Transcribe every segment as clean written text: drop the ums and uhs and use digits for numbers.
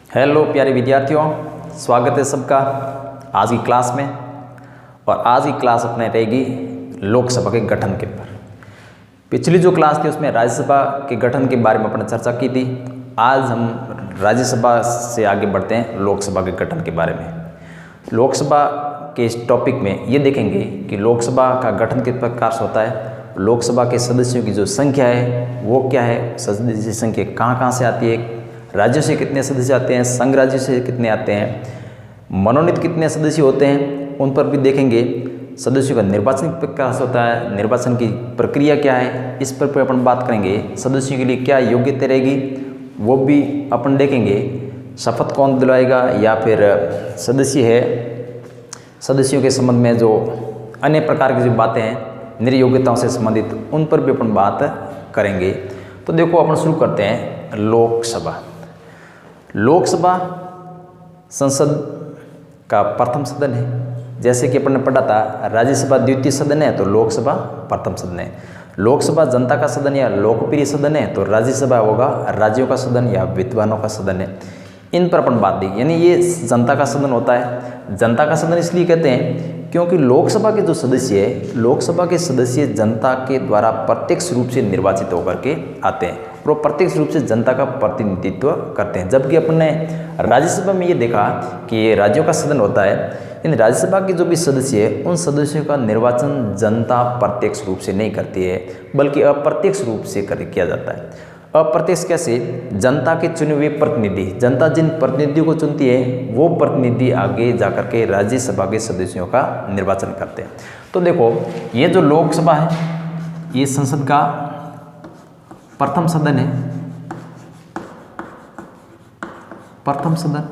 Hello प्यारे विद्यार्थियों, स्वागत है सबका आज की क्लास में। और आज की क्लास अपने रहेगी लोकसभा के गठन के ऊपर। पिछली जो क्लास थी उसमें राज्यसभा के गठन के बारे में अपने चर्चा की थी। आज हम राज्यसभा से आगे बढ़ते हैं लोकसभा के गठन के बारे में। लोकसभा के इस टॉपिक में ये देखेंगे कि लोकसभा का गठन किस प्रकार से होता है, लोकसभा के सदस्यों की जो संख्या है वो क्या है, सदस्य संख्या कहाँ से आती है, राज्यों से कितने सदस्य आते हैं, संघ राज्यों से कितने आते हैं, मनोनीत कितने सदस्य होते हैं, उन पर भी देखेंगे। सदस्यों का निर्वाचन प्रकार से होता है, निर्वाचन की प्रक्रिया क्या है, इस पर अपन बात करेंगे। सदस्यों के लिए क्या योग्यता रहेगी वो भी अपन देखेंगे। शपथ कौन दिलवाएगा या फिर सदस्य है, सदस्यों के संबंध में जो अन्य प्रकार की जो बातें हैं निर्योग्यताओं से संबंधित, उन पर भी अपन बात करेंगे। तो देखो अपन शुरू करते हैं। लोकसभा संसद का प्रथम सदन है। जैसे कि अपन ने पढ़ा था राज्यसभा द्वितीय सदन है तो लोकसभा प्रथम सदन है। लोकसभा जनता का सदन या लोकप्रिय सदन है तो राज्यसभा होगा राज्यों का सदन या विद्वानों का सदन है। इन पर अपन बात देंगे। यानी ये जनता का सदन होता है। जनता का सदन इसलिए कहते हैं क्योंकि लोकसभा के जो सदस्य है, लोकसभा के सदस्य जनता के द्वारा प्रत्यक्ष रूप से निर्वाचित होकर के आते हैं और वो प्रत्यक्ष रूप से जनता का प्रतिनिधित्व करते हैं। जबकि अपन ने राज्यसभा में ये देखा कि ये राज्यों का सदन होता है। इन राज्यसभा के जो भी सदस्य है उन सदस्यों का निर्वाचन जनता प्रत्यक्ष रूप से नहीं करती है बल्कि अप्रत्यक्ष रूप से किया जाता है। अप्रत्यक्ष कैसे? जनता के चुने हुए प्रतिनिधि, जनता जिन प्रतिनिधियों को चुनती है वो प्रतिनिधि आगे जाकर के राज्यसभा के सदस्यों का निर्वाचन करते हैं। तो देखो ये जो लोकसभा है ये संसद का प्रथम सदन है। प्रथम सदन,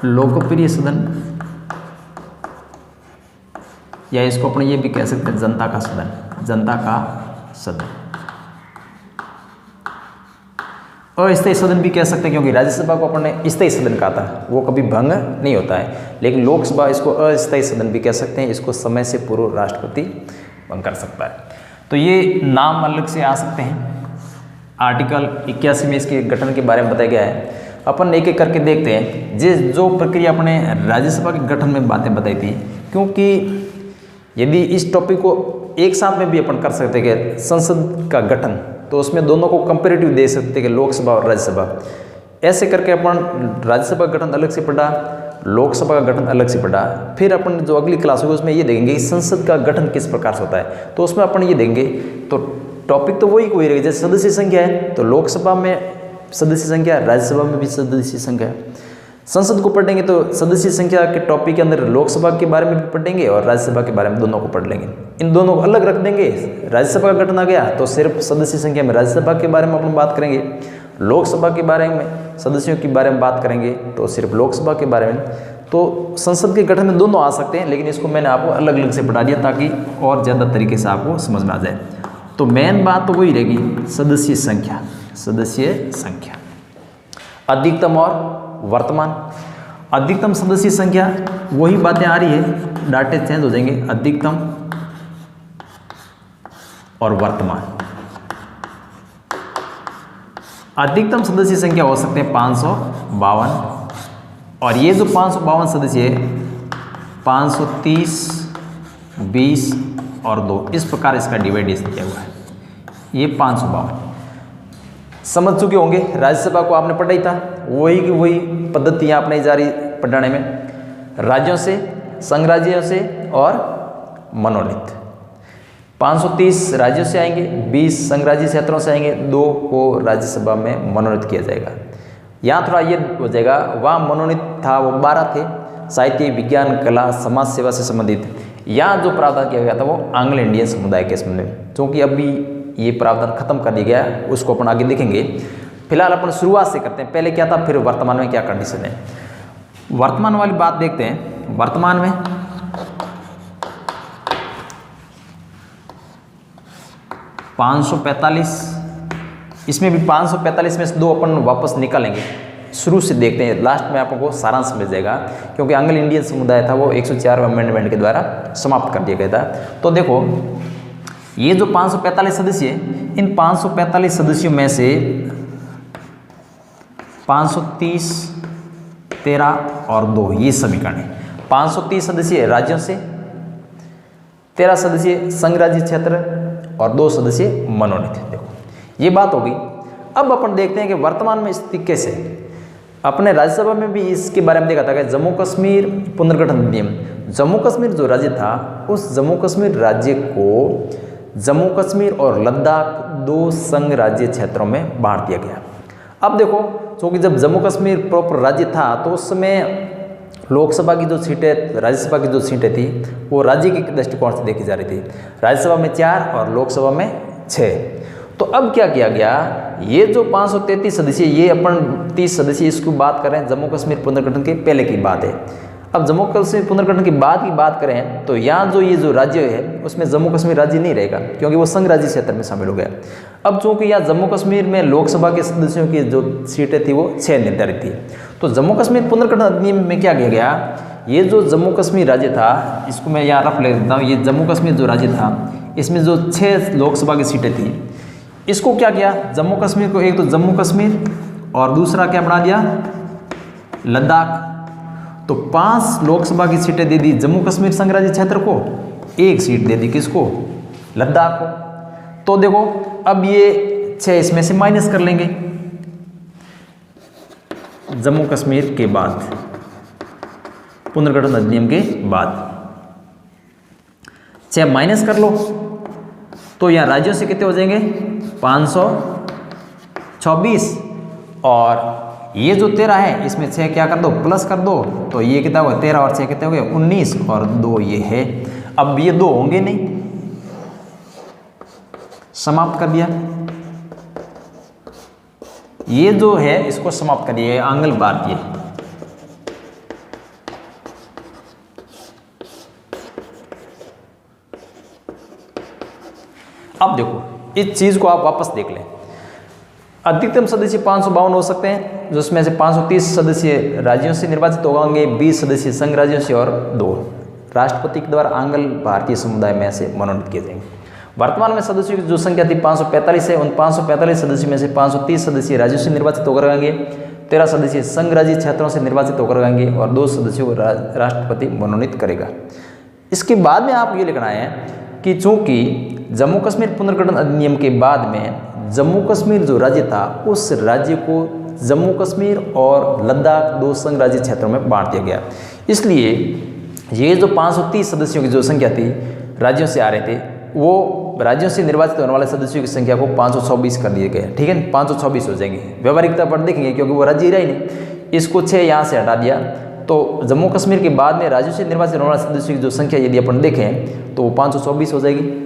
लोकप्रिय सदन, या इसको अपन ये भी कह सकते हैं जनता का सदन, जनता का सदन। अस्थायी सदन भी कह सकते हैं क्योंकि राज्यसभा को अपन ने स्थायी सदन कहा था, वो कभी भंग नहीं होता है। लेकिन लोकसभा इसको अस्थायी सदन भी कह सकते हैं, इसको समय से पूर्व राष्ट्रपति भंग कर सकता है। तो ये नाम अलग से आ सकते हैं। आर्टिकल 81 में इसके गठन के बारे में बताया गया है। अपन एक एक करके देखते हैं। जो प्रक्रिया अपने राज्यसभा के गठन में बातें बताई थी, क्योंकि यदि इस टॉपिक को एक साथ में भी अपन कर सकते हैं कि संसद का गठन, तो उसमें दोनों को कंपेरेटिव दे सकते हैं कि लोकसभा और राज्यसभा। ऐसे करके अपन राज्यसभा का गठन अलग से पढ़ा, लोकसभा का गठन अलग से पढ़ा। फिर अपन जो अगली क्लास होगी उसमें ये देखेंगे कि संसद का गठन किस प्रकार से होता है, तो उसमें अपन ये देंगे। तो टॉपिक तो वही रहेगा, जैसे सदस्य संख्या है तो लोकसभा में सदस्य संख्या, राज्यसभा में भी सदस्य संख्या है। संसद को पढ़ेंगे तो सदस्य संख्या के टॉपिक के अंदर लोकसभा के बारे में भी पढ़ेंगे और राज्यसभा के बारे में, दोनों को पढ़ लेंगे। इन दोनों को अलग रख देंगे। राज्यसभा का गठन आ गया तो सिर्फ सदस्य संख्या में राज्यसभा के बारे में अपन बात करेंगे, लोकसभा के बारे में सदस्यों के बारे में बात करेंगे तो सिर्फ लोकसभा के बारे में। तो संसद के गठन में दोनों आ सकते हैं, लेकिन इसको मैंने आपको अलग अलग से पढ़ा दिया ताकि और ज़्यादा तरीके से आपको समझ में आ जाए। तो मेन बात तो वही रहेगी, सदस्य संख्या, सदस्य संख्या, अधिकतम और वर्तमान। अधिकतम सदस्य संख्या वही बातें आ रही है, डाटे चेंज हो जाएंगे, अधिकतम और वर्तमान। अधिकतम सदस्य संख्या हो सकते हैं 552 और ये जो 552 सदस्य है 530, 20 और 2, इस प्रकार इसका डिवाइडेशन किया हुआ है। ये 552 समझ चुके होंगे। राज्यसभा को आपने पढ़ा ही था, वही की वही पद्धतियाँ अपनाई जा रही पढ़ाने में, राज्यों से, संघ राज्यों से और मनोनीत। 530 राज्यों से आएंगे, 20 संघ राज्य क्षेत्रों से आएंगे, 2 को राज्यसभा में मनोनीत किया जाएगा। यहाँ थोड़ा ये हो जाएगा, वहाँ मनोनीत था वो 12 थे, साहित्य, विज्ञान, कला, समाज सेवा से संबंधित। यहाँ जो प्रावधान किया गया था वो एंग्लो इंडियन समुदाय के संबंध में, क्योंकि अभी ये प्रावधान खत्म कर दिया गया है, उसको अपन आगे देखेंगे। फिलहाल अपन शुरुआत से करते हैं, पहले क्या था फिर वर्तमान में क्या कंडीशन है। वर्तमान वाली बात देखते हैं। वर्तमान में 545, इसमें भी 545 में से 2 अपन वापस निकालेंगे। शुरू से देखते हैं, लास्ट में आपको सारांश मिल जाएगा, क्योंकि एंग्लो इंडियन समुदाय था वो 104 अमेंडमेंट के द्वारा समाप्त कर दिया गया था। तो देखो ये जो 545 सदस्य है, इन 545 सदस्यों में से 530, 13 और 2 ये समीकरण है। 530 सदस्य राज्यों से, 13 सदस्य संघ राज्य क्षेत्र और 2 सदस्य मनोनीत। देखो ये बात होगी। अब अपन देखते हैं कि वर्तमान में स्थिति कैसे है। अपने राज्यसभा में भी इसके बारे में देखा था कि जम्मू कश्मीर पुनर्गठन अधिनियम, जम्मू कश्मीर जो राज्य था उस जम्मू कश्मीर राज्य को जम्मू कश्मीर और लद्दाख 2 संघ राज्य क्षेत्रों में बांट दिया गया। अब देखो, क्योंकि जब जम्मू कश्मीर प्रॉपर राज्य था तो उस समय लोकसभा की जो सीटें, राज्यसभा की जो सीटें थी वो राज्य के दृष्टिकोण से देखी जा रही थी। राज्यसभा में 4 और लोकसभा में 6। तो अब क्या किया गया, ये जो 533 सदस्य, ये अपन 30 सदस्य इसकी बात कर रहे हैं जम्मू कश्मीर पुनर्गठन के पहले की बात है। अब जम्मू कश्मीर पुनर्गठन के बाद की बात करें तो यहाँ जो ये जो राज्य है उसमें जम्मू कश्मीर राज्य नहीं रहेगा, क्योंकि वो संघ राज्य क्षेत्र में शामिल हो गया। अब चूंकि यहाँ जम्मू कश्मीर में लोकसभा के सदस्यों की जो सीटें थी वो 6 निर्धारित थी, तो जम्मू कश्मीर पुनर्गठन अधिनियम में क्या किया गया, ये जो जम्मू कश्मीर राज्य था, इसको मैं यहाँ रफ लिख देता हूँ, ये जम्मू कश्मीर जो राज्य था इसमें जो 6 लोकसभा की सीटें थी, इसको क्या किया, जम्मू कश्मीर को एक तो जम्मू कश्मीर और दूसरा क्या बना दिया, लद्दाख। तो 5 लोकसभा की सीटें दे दी जम्मू कश्मीर संघ राज्य क्षेत्र को, 1 सीट दे दी किसको, लद्दाख को। तो देखो अब ये 6 इसमें से माइनस कर लेंगे जम्मू कश्मीर के बाद, पुनर्गठन अधिनियम के बाद 6 माइनस कर लो तो यहाँ राज्यों से कितने हो जाएंगे, 526। और ये जो 13 है इसमें 6 क्या कर दो, प्लस कर दो, तो ये कितना हुआ, 13 और 6 कितने हो गए, 19 और 2 ये है। अब ये 2 होंगे नहीं, समाप्त कर दिया। ये जो है इसको समाप्त कर दिया, आंग्ल भारतीय। अब देखो इस चीज को आप वापस देख लें। अधिकतम सदस्य 552 हो सकते हैं, जिसमें से 530 सदस्य राज्यों से निर्वाचित होंगे, 20 सदस्य संघ राज्यों से और 2 राष्ट्रपति के द्वारा आंग्ल भारतीय समुदाय में से मनोनीत किए जाएंगे। वर्तमान में सदस्यों की जो संख्या थी 545 है, उन 545 सदस्यों में से 530 सदस्य राज्यों से निर्वाचित होकर आएंगे, 13 सदस्य संघ राज्य क्षेत्रों से निर्वाचित होकर आएंगे और 2 सदस्यों को राष्ट्रपति मनोनीत करेगा। इसके बाद में आप ये लिखना है कि चूंकि जम्मू कश्मीर पुनर्गठन अधिनियम के बाद में जम्मू कश्मीर जो राज्य था उस राज्य को जम्मू कश्मीर और लद्दाख 2 संघ राज्य क्षेत्रों में बांट दिया गया। इसलिए ये जो 530 सदस्यों की जो संख्या थी राज्यों से आ रहे थे, वो राज्यों से निर्वाचित होने वाले सदस्यों की संख्या को 526 कर दिए गए। ठीक है, 526 हो जाएंगे। व्यवहारिकता पर देखेंगे क्योंकि वो राज्य ही रहा ही नहीं, इसको 6 यहाँ से हटा दिया, तो जम्मू कश्मीर के बाद में राज्यों से निर्वाचित होने वाले सदस्यों की जो संख्या यदि अपन देखें तो वो 524 हो जाएगी।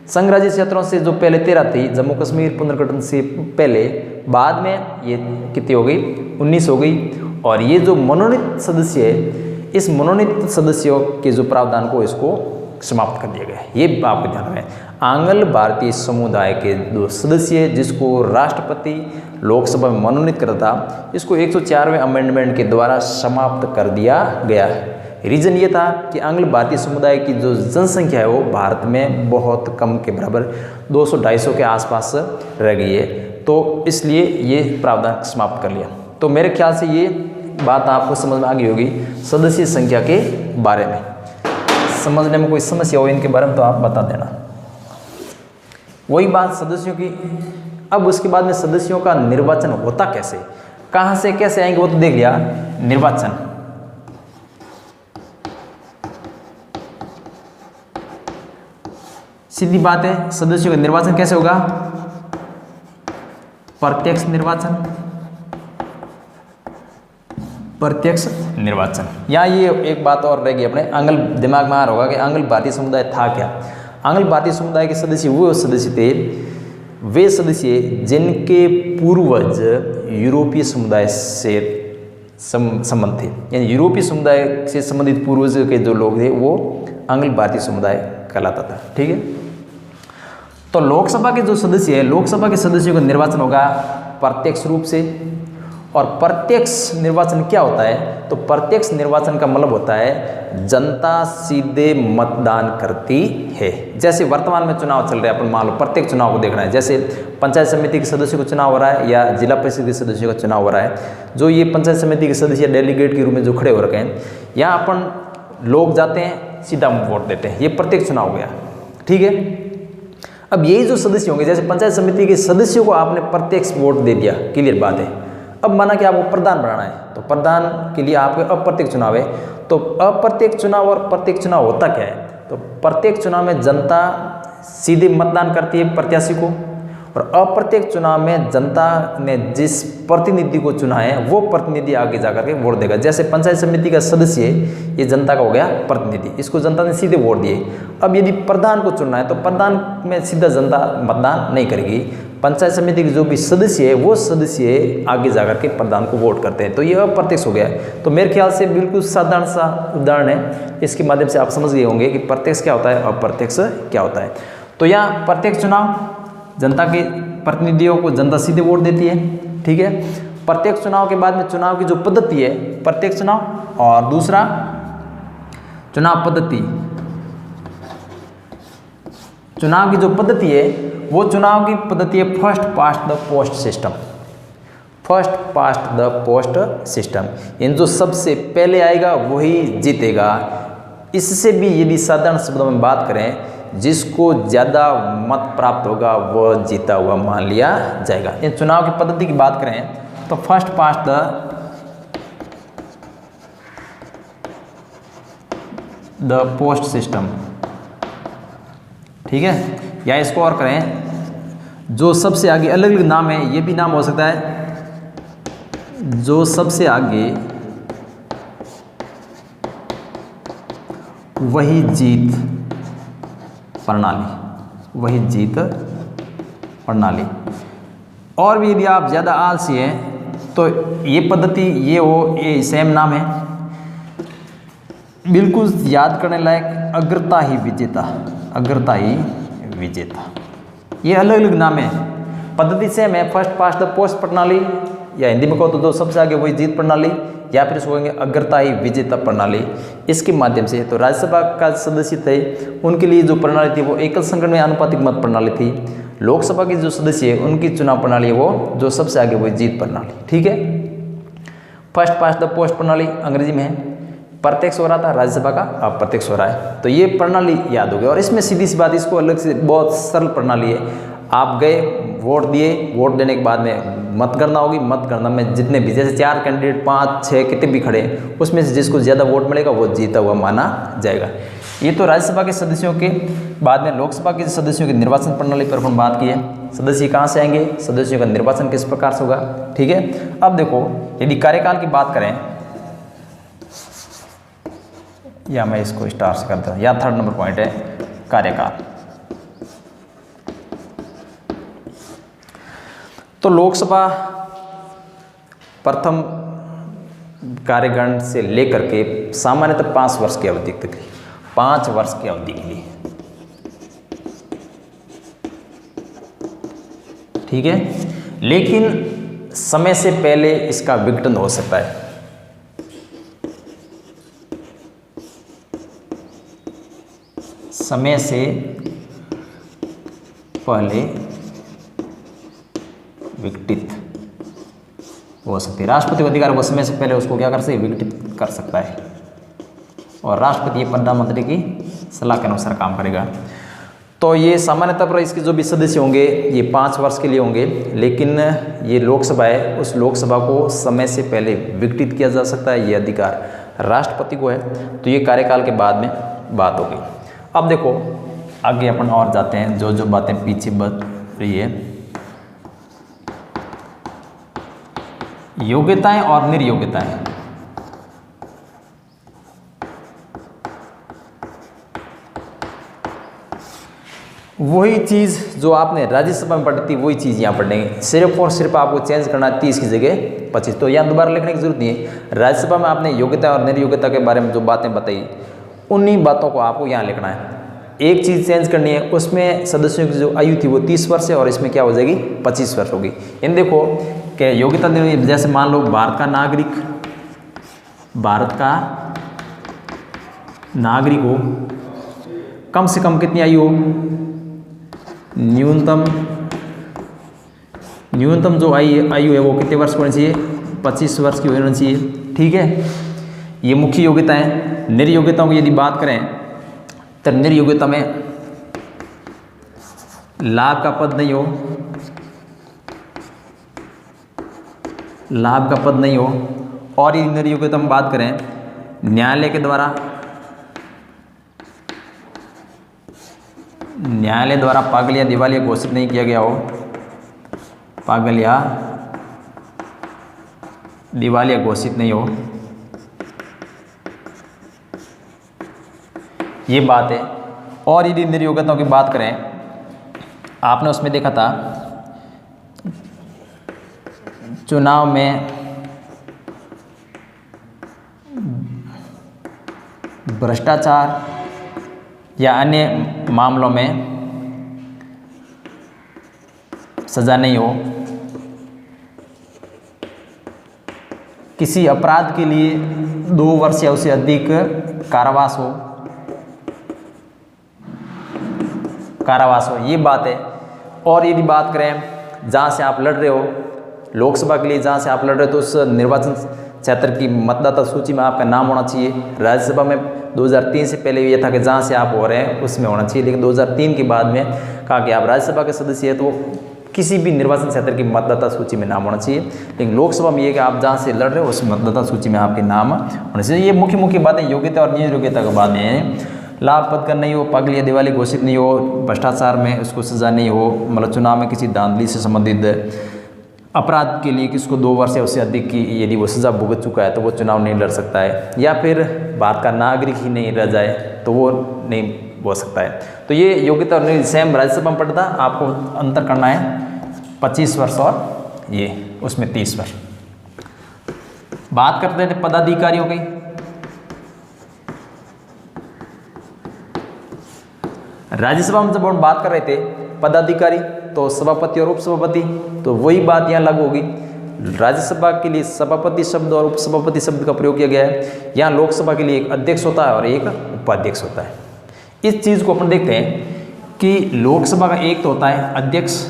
संघ राज्य क्षेत्रों से जो पहले 13 थी जम्मू कश्मीर पुनर्गठन से पहले, बाद में ये कितनी हो गई, 19 हो गई। और ये जो मनोनीत सदस्य है, इस मनोनीत सदस्यों के जो प्रावधान को इसको समाप्त कर दिया गया है। ये आपको ध्यान रहे। आंग्ल भारतीय समुदाय के जो सदस्य जिसको राष्ट्रपति लोकसभा में मनोनीत करता था, इसको 104वें अमेंडमेंट के द्वारा समाप्त कर दिया गया है। रीजन ये था कि आंग्ल भारतीय समुदाय की जो जनसंख्या है वो भारत में बहुत कम के बराबर 200-250 के आसपास रह गई है, तो इसलिए ये प्रावधान समाप्त कर लिया। तो मेरे ख्याल से ये बात आपको समझ में आ गई होगी सदस्य संख्या के बारे में। समझने में कोई समस्या हो इनके बारे में तो आप बता देना। वही बात सदस्यों की। अब उसके बाद में सदस्यों का निर्वाचन होता कैसे, कहाँ से कैसे आएंगे वो तो देख लिया। निर्वाचन सीधी बात है, सदस्यों का निर्वाचन कैसे होगा, प्रत्यक्ष निर्वाचन। प्रत्यक्ष निर्वाचन। यहाँ ये एक बात और रहेगी अपने आंग्ल दिमाग में आ रहा होगा कि आंग्ल भारतीय समुदाय था क्या। आंग्ल भारतीय समुदाय के सदस्य वो सदस्य थे, वे सदस्य जिनके पूर्वज यूरोपीय समुदाय से संबंध थे, यानी यूरोपीय समुदाय से संबंधित पूर्वज के जो लोग थे वो आंग्ल भारतीय समुदाय कहलाता था। ठीक है, तो लोकसभा के जो सदस्य है, लोकसभा के सदस्यों का निर्वाचन होगा प्रत्यक्ष रूप से, और प्रत्यक्ष निर्वाचन क्या होता है? तो प्रत्यक्ष निर्वाचन का मतलब होता है जनता सीधे मतदान करती है। जैसे वर्तमान में चुनाव चल रहा है, अपन मान लो प्रत्येक चुनाव को देखना है, जैसे पंचायत समिति के सदस्य का चुनाव हो रहा है या जिला परिषद के सदस्य का चुनाव हो रहा है। जो ये पंचायत समिति के सदस्य डेलीगेट के रूप में जो खड़े हो रखे हैं, यहाँ अपन लोग जाते हैं सीधा वोट देते हैं, ये प्रत्येक चुनाव हो गया, ठीक है। अब यही जो सदस्य होंगे, जैसे पंचायत समिति के सदस्यों को आपने प्रत्यक्ष वोट दे दिया, क्लियर बात है। अब माना कि आपको प्रधान बनाना है, तो प्रधान के लिए आपके अप्रत्यक्ष चुनाव है। तो अप्रत्यक्ष चुनाव और प्रत्यक्ष चुनाव होता क्या है? तो प्रत्येक चुनाव में जनता सीधे मतदान करती है प्रत्याशी को, और अप्रत्यक्ष चुनाव में जनता ने जिस प्रतिनिधि को चुना है वो प्रतिनिधि आगे जाकर के वोट देगा। जैसे पंचायत समिति का सदस्य है, ये जनता का हो गया प्रतिनिधि, इसको जनता ने सीधे वोट दिए। अब यदि प्रधान को चुनना है तो प्रधान में सीधा जनता मतदान नहीं करेगी, पंचायत समिति के जो भी सदस्य है वो सदस्य आगे जाकर के प्रधान को वोट करते हैं। तो ये अप्रत्यक्ष हो गया है। तो मेरे ख्याल से बिल्कुल साधारण सा उदाहरण है, इसके माध्यम से आप समझ गए होंगे कि प्रत्यक्ष क्या होता है, अप्रत्यक्ष क्या होता है। तो यहाँ प्रत्यक्ष चुनाव, जनता के प्रतिनिधियों को जनता सीधे वोट देती है, ठीक है। प्रत्यक्ष चुनाव के बाद में चुनाव की जो पद्धति है, प्रत्यक्ष चुनाव, और दूसरा चुनाव पद्धति, चुनाव की जो पद्धति है वो चुनाव की पद्धति है first past the post system. First past the post system, इन जो सबसे पहले आएगा वही जीतेगा। इससे भी यदि साधारण शब्दों में बात करें, जिसको ज़्यादा मत प्राप्त होगा वह जीता हुआ मान लिया जाएगा। इन चुनाव की पद्धति की बात करें तो first past the post system, ठीक है। या इसको और करें, जो सबसे आगे, अलग अलग नाम है, ये भी नाम हो सकता है, जो सबसे आगे वही जीत प्रणाली, वही जीत प्रणाली। और भी यदि आप ज़्यादा आलसी हैं तो ये पद्धति ये हो, ये सेम नाम है, बिल्कुल याद करने लायक, अग्रता ही विजेता, अग्रता ही विजेता। ये अलग अलग नाम है, पद्धति सेम है, फर्स्ट पास्ट द पोस्ट प्रणाली, या हिंदी में कहो तो जो सबसे आगे वही जीत प्रणाली, या फिर इसको कहेंगे अग्रता ही विजेता प्रणाली। इसके माध्यम से तो राज्यसभा का सदस्य थे उनके लिए जो प्रणाली थी वो एकल संगठन में आनुपातिक मत प्रणाली थी। लोकसभा के जो सदस्य है उनकी चुनाव प्रणाली है वो जो सबसे आगे वही जीत प्रणाली, ठीक है। फर्स्ट पास्ट द पोस्ट प्रणाली अंग्रेजी में है, प्रत्यक्ष हो रहा था, राज्यसभा का अप्रत्यक्ष हो रहा है। तो ये प्रणाली याद हो गई। और इसमें सीधी सी बात, इसको अलग से बहुत सरल प्रणाली है। आप गए, वोट दिए, वोट देने के बाद में मतगणना होगी, मतगणना में जितने भी, जैसे 4 कैंडिडेट 5 6 कितने भी खड़े, उसमें से जिसको ज़्यादा वोट मिलेगा वो जीता हुआ माना जाएगा। ये तो राज्यसभा के सदस्यों के। बाद में लोकसभा के सदस्यों की निर्वाचन प्रणाली पर हम बात की है। सदस्य कहाँ से आएंगे, सदस्यों का निर्वाचन किस प्रकार से होगा, ठीक है। अब देखो, यदि कार्यकाल की बात करें, या मैं इसको स्टार से करता हूँ, या 3rd नंबर पॉइंट है कार्यकाल। तो लोकसभा प्रथम कार्यकाल से लेकर के सामान्यतः 5 वर्ष की अवधि तक, 5 वर्ष की अवधि के लिए, ठीक है। लेकिन समय से पहले इसका विघटन हो सकता है। समय से पहले विघटित हो सकती है। राष्ट्रपति को अधिकार वो समय से पहले उसको क्या कर सकते, विघटित कर सकता है। और राष्ट्रपति ये प्रधानमंत्री की सलाह के अनुसार काम करेगा। तो ये सामान्यतः पर इसके जो भी सदस्य होंगे ये 5 वर्ष के लिए होंगे। लेकिन ये लोकसभा है, उस लोकसभा को समय से पहले विघटित किया जा सकता है, ये अधिकार राष्ट्रपति को है। तो ये कार्यकाल के बाद में बात होगी। अब देखो आगे अपन और जाते हैं, जो जो बातें पीछे बच रही है, योग्यताएं और निर्योग्यताएं। वही चीज़ जो आपने राज्यसभा में पढ़ी थी वही चीज़ यहाँ पढ़ेंगे, सिर्फ और सिर्फ आपको चेंज करना है 30 की जगह 25। तो यहाँ दोबारा लिखने की जरूरत नहीं है। राज्यसभा में आपने योग्यता और निर्योग्यता के बारे में जो बातें बताई उन्हीं बातों को आपको यहाँ लिखना है। एक चीज़ चेंज करनी है, उसमें सदस्यों की जो आयु थी वो 30 वर्ष है और इसमें क्या हो जाएगी 25 वर्ष होगी। इन देखो कि योग्यता जैसे मान लो भारत का नागरिक हो, कम से कम कितनी आयु हो, न्यूनतम जो आयु है वो कितने वर्ष होनी चाहिए, 25 वर्ष की होनी चाहिए। ठीक है, ये मुख्य योग्यता है। निर्योग्यताओं की यदि बात करें तो निर्योग्यता में लाभ का पद नहीं हो, और यदि निर्योग्यता में बात करें न्यायालय द्वारा पागल या दिवालिया घोषित नहीं किया गया हो, पागल या दिवालिया घोषित नहीं हो, ये बात है। और यदि निर्योग्यताओं की बात करें, आपने उसमें देखा था चुनाव में भ्रष्टाचार या अन्य मामलों में सजा नहीं हो, किसी अपराध के लिए 2 वर्ष या उससे अधिक कारावास हो, ये बात है। और यदि बात करें जहाँ से आप लड़ रहे हो, लोकसभा के लिए जहाँ से आप लड़ रहे हो, तो उस निर्वाचन क्षेत्र की मतदाता सूची में आपका नाम होना चाहिए। राज्यसभा में 2003 से पहले ये था कि जहाँ से आप हो रहे हैं उसमें होना चाहिए, लेकिन 2003 के बाद में कहा कि आप राज्यसभा के सदस्य हैं तो किसी भी निर्वाचन क्षेत्र की मतदाता सूची में नाम होना चाहिए। लेकिन लोकसभा में ये कि आप जहाँ से लड़ रहे हो उस मतदाता सूची में आपके नाम होना चाहिए। ये मुख्य बातें योग्यता और निर्योग्यता के बाद में लाभ पद का नहीं हो, पागल या दिवाली घोषित नहीं हो, भ्रष्टाचार में उसको सजा नहीं हो, मतलब चुनाव में किसी धांधली से संबंधित अपराध के लिए किसको 2 वर्ष या उससे अधिक की यदि वो सजा भुगत चुका है तो वो चुनाव नहीं लड़ सकता है, या फिर भारत का नागरिक ही नहीं रह जाए तो वो नहीं हो सकता है। तो ये योग्यता और सेम राज्यसभा में पढ़ता, आपको अंतर करना है 25 वर्ष और ये उसमें 30 वर्ष। बात करते थे पदाधिकारियों की। राज्यसभा में जब हम बात कर रहे थे पदाधिकारी तो सभापति और उपसभापति, तो वही बात यहाँ लागू होगी। राज्यसभा के लिए सभापति शब्द और उपसभापति शब्द का प्रयोग किया गया है। यहाँ लोकसभा के लिए एक अध्यक्ष होता है और एक उपाध्यक्ष होता है। इस चीज़ को अपन देखते हैं कि लोकसभा का एक तो होता है अध्यक्ष,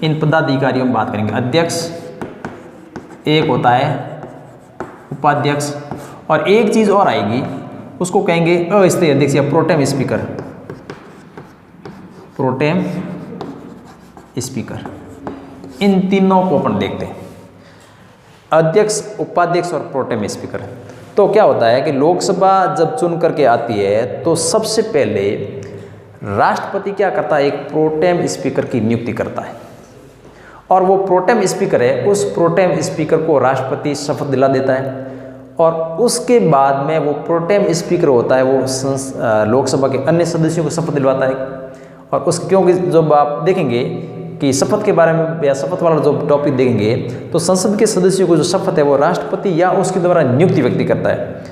इन पदाधिकारियों में बात करेंगे, अध्यक्ष एक होता है उपाध्यक्ष, और एक चीज़ और आएगी उसको कहेंगे अस्थायी अध्यक्ष या प्रोटेम स्पीकर। प्रोटेम स्पीकर, इन तीनों को अपन देखते हैं, अध्यक्ष, उपाध्यक्ष और प्रोटेम स्पीकर। तो क्या होता है कि लोकसभा जब चुन करके आती है तो सबसे पहले राष्ट्रपति क्या करता है, एक प्रोटेम स्पीकर की नियुक्ति करता है, और वो प्रोटेम स्पीकर है, उस प्रोटेम स्पीकर को राष्ट्रपति शपथ दिला देता है, और उसके बाद में वो प्रोटेम स्पीकर होता है वो लोकसभा के अन्य सदस्यों को शपथ दिलवाता है। और उस क्योंकि जब आप देखेंगे कि शपथ के बारे में या शपथ वाला जो टॉपिक देखेंगे तो संसद के सदस्यों को जो शपथ है वो राष्ट्रपति या उसके द्वारा नियुक्ति व्यक्ति करता है।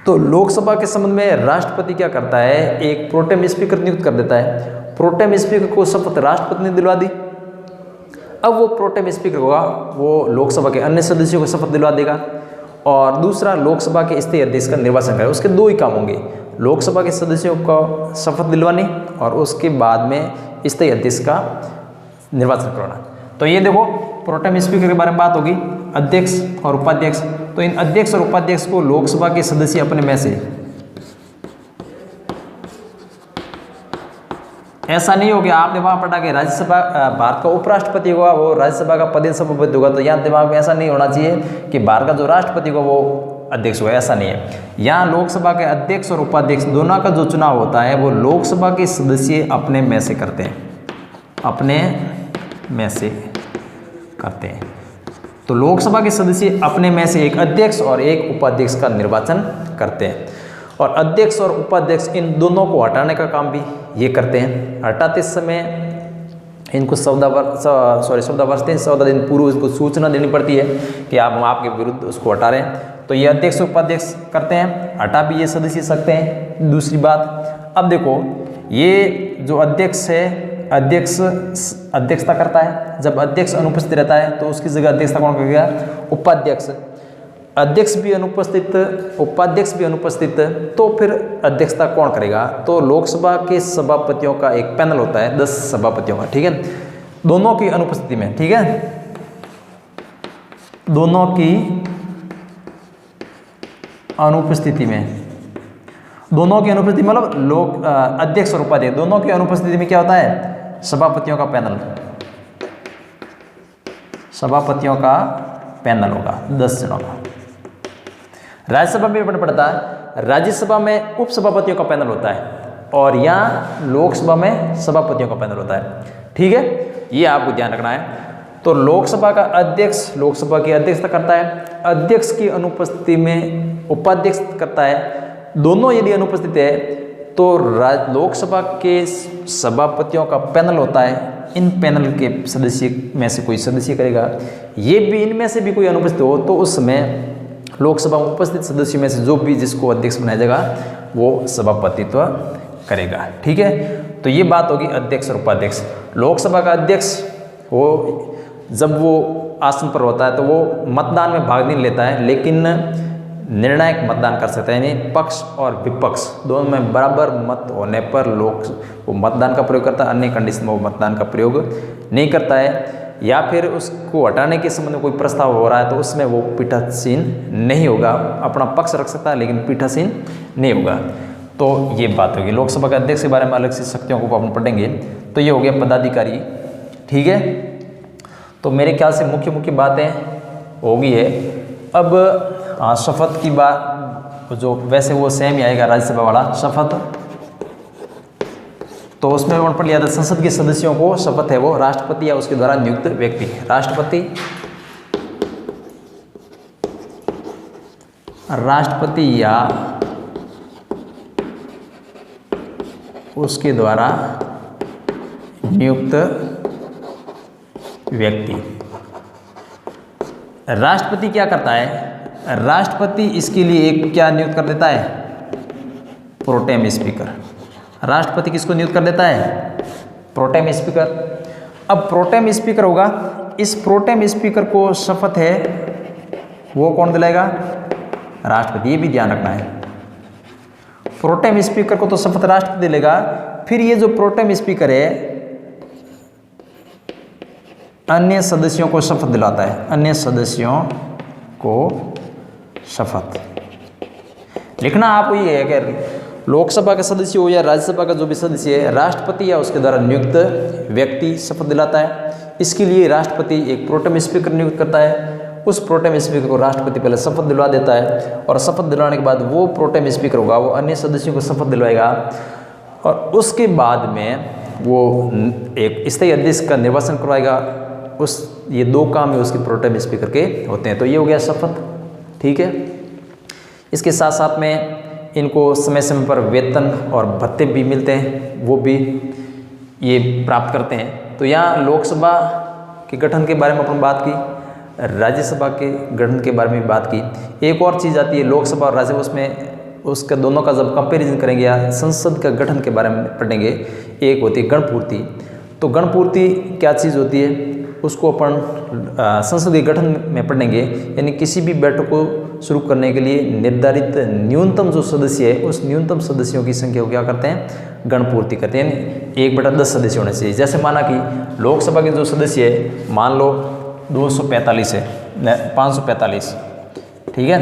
तो लोकसभा के संबंध में राष्ट्रपति क्या करता है, एक प्रोटेम स्पीकर नियुक्त कर देता है, प्रोटेम स्पीकर को शपथ राष्ट्रपति ने दिलवा दी। अब वो प्रोटेम स्पीकर होगा वो लोकसभा के अन्य सदस्यों को शपथ दिलवा देगा, और दूसरा लोकसभा के स्थायी अध्यक्ष का निर्वाचन करेगा। उसके 2 ही काम होंगे, लोकसभा के सदस्यों को शपथ दिलवानी और उसके बाद में स्थायी अध्यक्ष का निर्वाचन करवाना। तो ये देखो प्रोटेम स्पीकर के बारे में बात होगी, अध्यक्ष और उपाध्यक्ष। तो इन अध्यक्ष और उपाध्यक्ष को लोकसभा के सदस्य अपने में से, ऐसा नहीं हो कि आपने वहाँ पढ़ा कि राज्यसभा भारत का उपराष्ट्रपति होगा वो राज्यसभा का पदेन सभापति होगा, तो यहाँ दिमाग में ऐसा नहीं होना चाहिए कि भारत का जो राष्ट्रपति होगा वो अध्यक्ष होगा, ऐसा नहीं है। यहाँ लोकसभा के अध्यक्ष और उपाध्यक्ष दोनों का जो चुनाव होता है वो लोकसभा के सदस्य अपने में से करते हैं, अपने में से करते हैं। तो लोकसभा के सदस्य अपने में से एक अध्यक्ष और एक उपाध्यक्ष का निर्वाचन करते हैं, और अध्यक्ष और उपाध्यक्ष इन दोनों को हटाने का काम भी ये करते हैं। हटाते समय इनको 14 दिन पूर्व इसको सूचना देनी पड़ती है कि हम आपके विरुद्ध उसको हटा रहे हैं। तो ये अध्यक्ष उपाध्यक्ष करते हैं, हटा भी ये सदस्य सकते हैं। दूसरी बात, अब देखो ये जो अध्यक्ष है अध्यक्षता करता है। जब अध्यक्ष अनुपस्थित रहता है तो उसकी जगह अध्यक्षता कौन करेगा? उपाध्यक्ष। अध्यक्ष भी अनुपस्थित, उपाध्यक्ष भी अनुपस्थित, तो फिर अध्यक्षता कौन करेगा? तो लोकसभा के सभापतियों का एक पैनल होता है 10 सभापतियों का, ठीक है, दोनों की अनुपस्थिति में, ठीक है, दोनों की अनुपस्थिति में, दोनों की अनुपस्थिति मतलब लोक अध्यक्ष और उपाध्यक्ष दोनों की अनुपस्थिति में क्या होता है? सभापतियों का पैनल, सभापतियों का पैनल होगा 10 जनों का। राज्यसभा में पड़ता है, राज्यसभा में उपसभापतियों का पैनल होता है और यहाँ लोकसभा में सभापतियों का पैनल होता है, ठीक है, ये आपको ध्यान रखना है। तो लोकसभा का अध्यक्ष लोकसभा की अध्यक्षता करता है, अध्यक्ष की अनुपस्थिति में उपाध्यक्ष करता है, दोनों यदि अनुपस्थित है तो लोकसभा के सभापतियों का पैनल होता है, इन पैनल के सदस्य में से कोई सदस्य करेगा। ये भी इनमें से भी कोई अनुपस्थित हो तो उस समय लोकसभा में उपस्थित सदस्यों में से जो भी जिसको अध्यक्ष बनाया जाएगा वो सभापतित्व करेगा, ठीक है। तो ये बात होगी अध्यक्ष और उपाध्यक्ष। लोकसभा का अध्यक्ष वो जब वो आसन पर होता है तो वो मतदान में भाग नहीं लेता है, लेकिन निर्णायक मतदान कर सकता है, यानी पक्ष और विपक्ष दोनों में बराबर मत होने पर वो मतदान का प्रयोग करता है, अन्य कंडीशन में वो मतदान का प्रयोग नहीं करता है। या फिर उसको हटाने के संबंध में कोई प्रस्ताव हो रहा है तो उसमें वो पीठासीन नहीं होगा, अपना पक्ष रख सकता है लेकिन पीठासीन नहीं होगा। तो ये बात होगी। लोकसभा के अध्यक्ष के बारे में अलग से शक्तियों को अपन पढ़ेंगे। तो ये हो गया पदाधिकारी, ठीक है। तो मेरे ख्याल से मुख्य बातें होगी है। अब शपथ की बात जो वैसे वो सेम ही आएगा राज्यसभा वाला शपथ, तो उसमें अपन पढ़ लिया था संसद के सदस्यों को शपथ है वो राष्ट्रपति या उसके द्वारा नियुक्त व्यक्ति, राष्ट्रपति या उसके द्वारा नियुक्त व्यक्ति। राष्ट्रपति क्या करता है? राष्ट्रपति इसके लिए एक क्या नियुक्त कर देता है? Pro tem speaker. राष्ट्रपति किसको नियुक्त कर देता है? Pro tem speaker. अब प्रोटेम स्पीकर होगा, इस प्रोटेम स्पीकर को शपथ है वो कौन दिलाएगा? राष्ट्रपति। ये भी ध्यान रखना है, प्रोटेम स्पीकर को तो शपथ राष्ट्रपति दिलेगा, फिर ये जो प्रोटेम स्पीकर है अन्य सदस्यों को शपथ दिलाता है, अन्य सदस्यों को शपथ। लिखना आप ये है कि लोकसभा का सदस्य हो या राज्यसभा का जो भी सदस्य है, राष्ट्रपति या उसके द्वारा नियुक्त व्यक्ति शपथ दिलाता है। इसके लिए राष्ट्रपति एक प्रोटेम स्पीकर नियुक्त करता है, उस प्रोटेम स्पीकर को राष्ट्रपति पहले शपथ दिलवा देता है और शपथ दिलवाने के बाद वो प्रोटेम स्पीकर होगा वो अन्य सदस्यों को शपथ दिलवाएगा और उसके बाद में वो एक स्थायी अध्यक्ष का निर्वाचन करवाएगा। ये 2 काम है उसके प्रोटेम स्पीकर के होते हैं। तो ये हो गया शपथ, ठीक है। इसके साथ साथ में इनको समय समय पर वेतन और भत्ते भी मिलते हैं, वो भी ये प्राप्त करते हैं। तो यहाँ लोकसभा के गठन के बारे में अपन बात की, राज्यसभा के गठन के बारे में भी बात की। एक और चीज़ आती है लोकसभा और राज्यसभा, उसमें उसका दोनों का जब कंपैरिजन करेंगे या संसद का गठन के बारे में पढ़ेंगे, एक होती है गणपूर्ति। तो गणपूर्ति क्या चीज़ होती है उसको अपन संसद के गठन में पढ़ेंगे, यानी किसी भी बैठक को शुरू करने के लिए निर्धारित न्यूनतम जो सदस्य है उस न्यूनतम सदस्यों की संख्या को क्या करते हैं? गणपूर्ति करते हैं, यानी 1/10 सदस्य होने चाहिए। जैसे माना कि लोकसभा के जो सदस्य है मान लो 245 है, 545, ठीक है,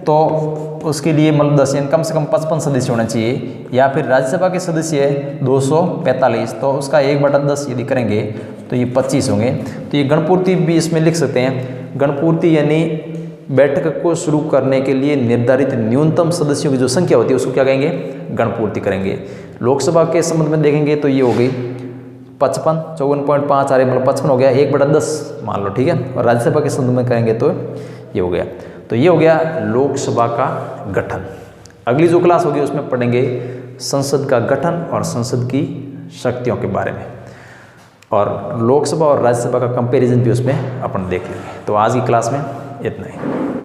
तो उसके लिए मतलब 10 यानी कम से कम 55 सदस्य होना चाहिए। या फिर राज्यसभा के सदस्य है 245, तो उसका 1/10 यदि करेंगे तो ये 25 होंगे। तो ये गणपूर्ति भी इसमें लिख सकते हैं। गणपूर्ति यानी बैठक को शुरू करने के लिए निर्धारित न्यूनतम सदस्यों की जो संख्या होती है उसको क्या कहेंगे? गणपूर्ति करेंगे। लोकसभा के संबंध में देखेंगे तो ये हो गई 55, 54.5 आ रहे मतलब 55 हो गया, 1/10 मान लो, ठीक है। और राज्यसभा के संबंध में करेंगे तो ये हो गया। तो ये हो गया लोकसभा का गठन। अगली जो क्लास होगी उसमें पढ़ेंगे संसद का गठन और संसद की शक्तियों के बारे में, और लोकसभा और राज्यसभा का कंपैरिजन भी उसमें अपन देख लेंगे। तो आज की क्लास में इतना ही।